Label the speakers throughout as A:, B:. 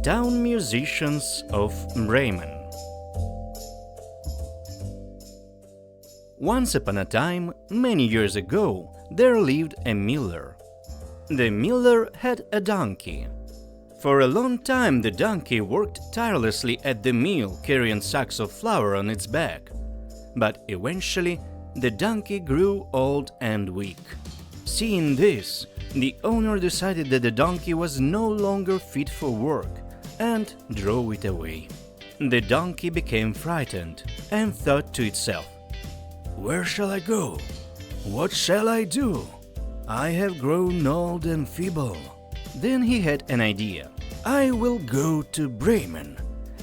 A: Town Musicians of Bremen. Once upon a time, many years ago, there lived a miller. The miller had a donkey. For a long time the donkey worked tirelessly at the mill, carrying sacks of flour on its back. But eventually the donkey grew old and weak. Seeing this, the owner decided that the donkey was no longer fit for work and drove it away. The donkey became frightened and thought to itself, "Where shall I go? What shall I do? I have grown old and feeble." Then he had an idea. "I will go to Bremen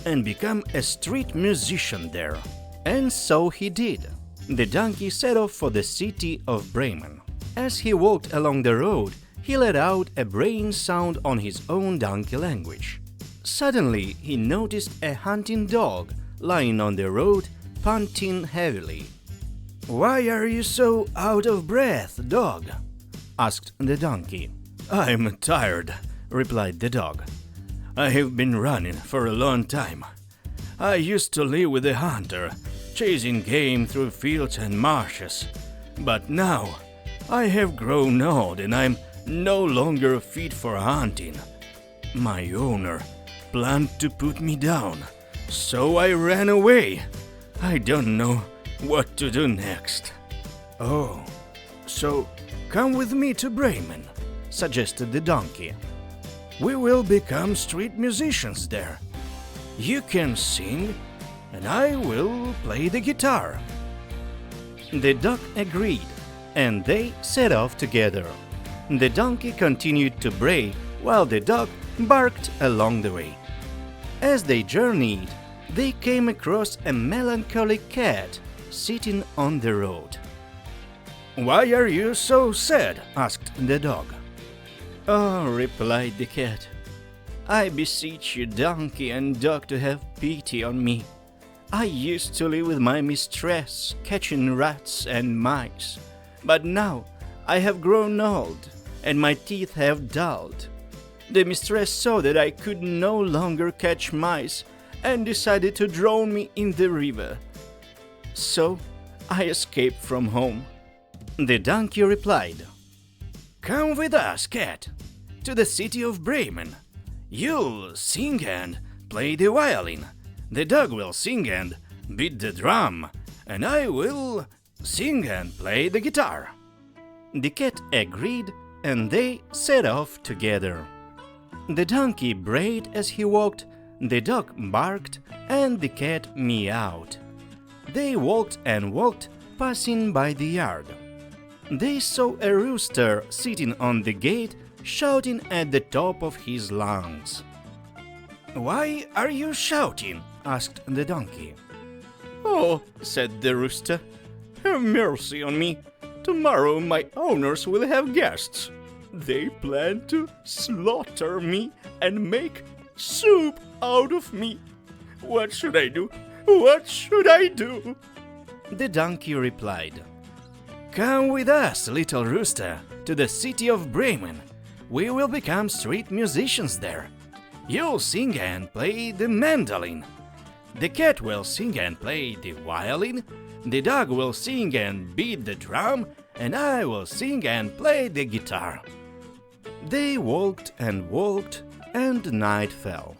A: and become a street musician there." And so he did. The donkey set off for the city of Bremen. As he walked along the road, he let out a braying sound on his own donkey language. Suddenly, he noticed a hunting dog lying on the road, panting heavily. "Why are you so out of breath, dog?" asked the donkey. "I'm tired," replied the dog. "I have been running for a long time. I used to live with a hunter, chasing game through fields and marshes. But now I have grown old and I'm no longer fit for hunting. My owner planned to put me down, so I ran away. I don't know what to do next." "Oh, so come with me to Bremen," suggested the donkey. "We will become street musicians there. You can sing and I will play the guitar." The dog agreed, and they set off together. The donkey continued to bray while the dog barked along the way. As they journeyed, they came across a melancholy cat sitting on the road. "Why are you so sad?" asked the dog. "Oh," replied the cat, "I beseech you, donkey and dog, to have pity on me. I used to live with my mistress, catching rats and mice. But now I have grown old, and my teeth have dulled. The mistress saw that I could no longer catch mice, and decided to drown me in the river. So I escaped from home." The donkey replied, "Come with us, cat, to the city of Bremen. You'll sing and play the violin. The dog will sing and beat the drum, and I will sing and play the guitar." The cat agreed, and they set off together. The donkey brayed as he walked, the dog barked, and the cat meowed. They walked and walked, passing by the yard. They saw a rooster sitting on the gate, shouting at the top of his lungs. "Why are you shouting?" asked the donkey. "Oh," said the rooster, "have mercy on me. Tomorrow my owners will have guests. They plan to slaughter me and make soup out of me. What should I do? What should I do?" The donkey replied, "Come with us, little rooster, to the city of Bremen. We will become street musicians there. You'll sing and play the mandolin. The cat will sing and play the violin. The dog will sing and beat the drum, and I will sing and play the guitar." They walked, and night fell.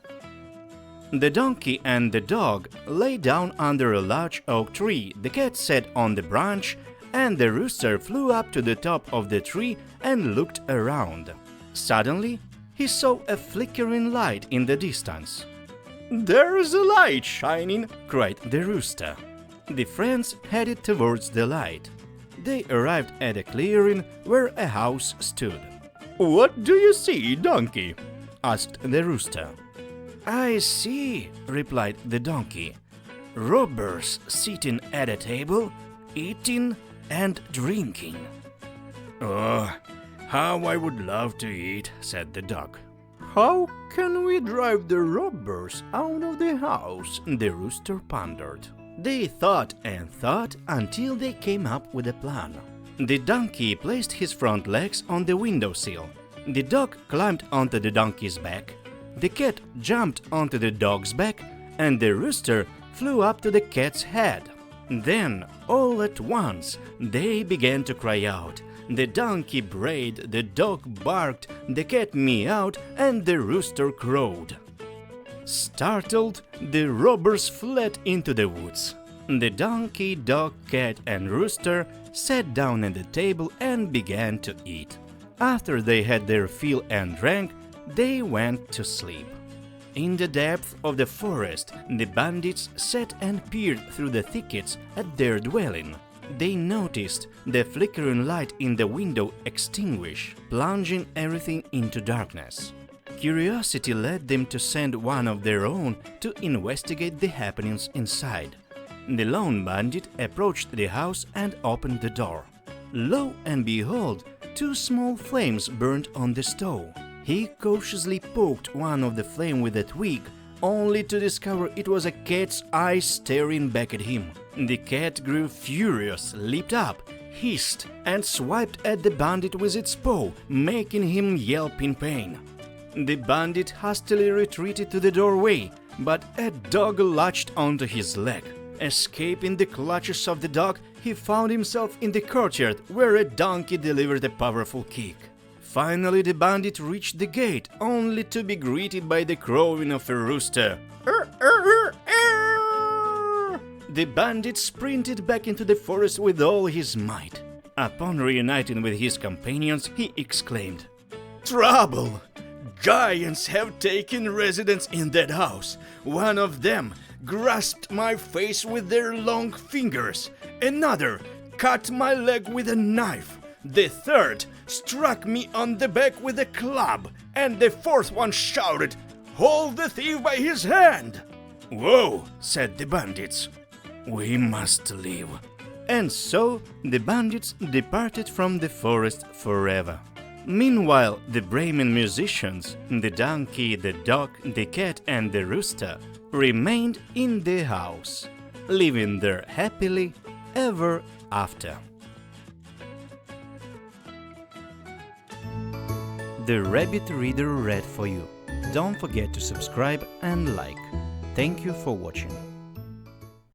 A: The donkey and the dog lay down under a large oak tree. The cat sat on the branch, and the rooster flew up to the top of the tree and looked around. Suddenly, he saw a flickering light in the distance. "There's a light shining!" cried the rooster. The friends headed towards the light. They arrived at a clearing where a house stood. "What do you see, donkey?" asked the rooster. "I see," replied the donkey, "robbers sitting at a table, eating and drinking." "Oh, how I would love to eat," said the dog. "How can we drive the robbers out of the house?" the rooster pondered. They thought and thought until they came up with a plan. The donkey placed his front legs on the windowsill. The dog climbed onto the donkey's back. the cat jumped onto the dog's back and the rooster flew up to the cat's head. Then, all at once, they began to cry out. The donkey brayed, the dog barked, the cat meowed, and the rooster crowed. Startled, the robbers fled into the woods. The donkey, dog, cat, and rooster sat down at the table and began to eat. After they had their fill and drank, they went to sleep. In the depth of the forest, the bandits sat and peered through the thickets at their dwelling. They noticed the flickering light in the window extinguish, plunging everything into darkness. Curiosity led them to send one of their own to investigate the happenings inside. The lone bandit approached the house and opened the door. Lo and behold, two small flames burned on the stove. He cautiously poked one of the flame with a twig, only to discover it was a cat's eye staring back at him. The cat grew furious, leaped up, hissed, and swiped at the bandit with its paw, making him yelp in pain. The bandit hastily retreated to the doorway, but a dog latched onto his leg. Escaping the clutches of the dog, he found himself in the courtyard, where a donkey delivered a powerful kick. Finally, the bandit reached the gate, only to be greeted by the crowing of a rooster. The bandit sprinted back into the forest with all his might. Upon reuniting with his companions, he exclaimed, "Trouble! Giants have taken residence in that house. One of them grasped my face with their long fingers. Another cut my leg with a knife. The third struck me on the back with a club, and the fourth one shouted, 'Hold the thief by his hand!'" "Whoa," said the bandits. "We must leave." And so the bandits departed from the forest forever. Meanwhile, the Bremen musicians, the donkey, the dog, the cat, and the rooster remained in the house, living there happily ever after. The Rabbit Reader read for you. Don't forget to subscribe and like. Thank you for watching.